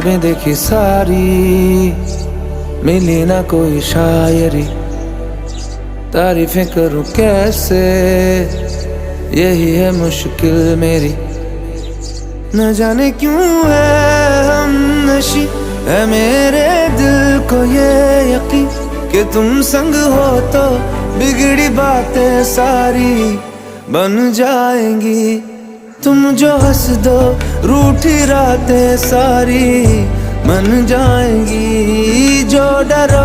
किताबें देखी सारी, मिली ना कोई शायरी। तारीफें करूं कैसे, यही है मुश्किल मेरी। न जाने क्यों है हम नशी, है मेरे दिल को ये यकीन कि तुम संग हो तो बिगड़ी बातें सारी बन जाएंगी। तुम जो हंस दो रूठी रातें सारी मन जाएंगी। जो डरो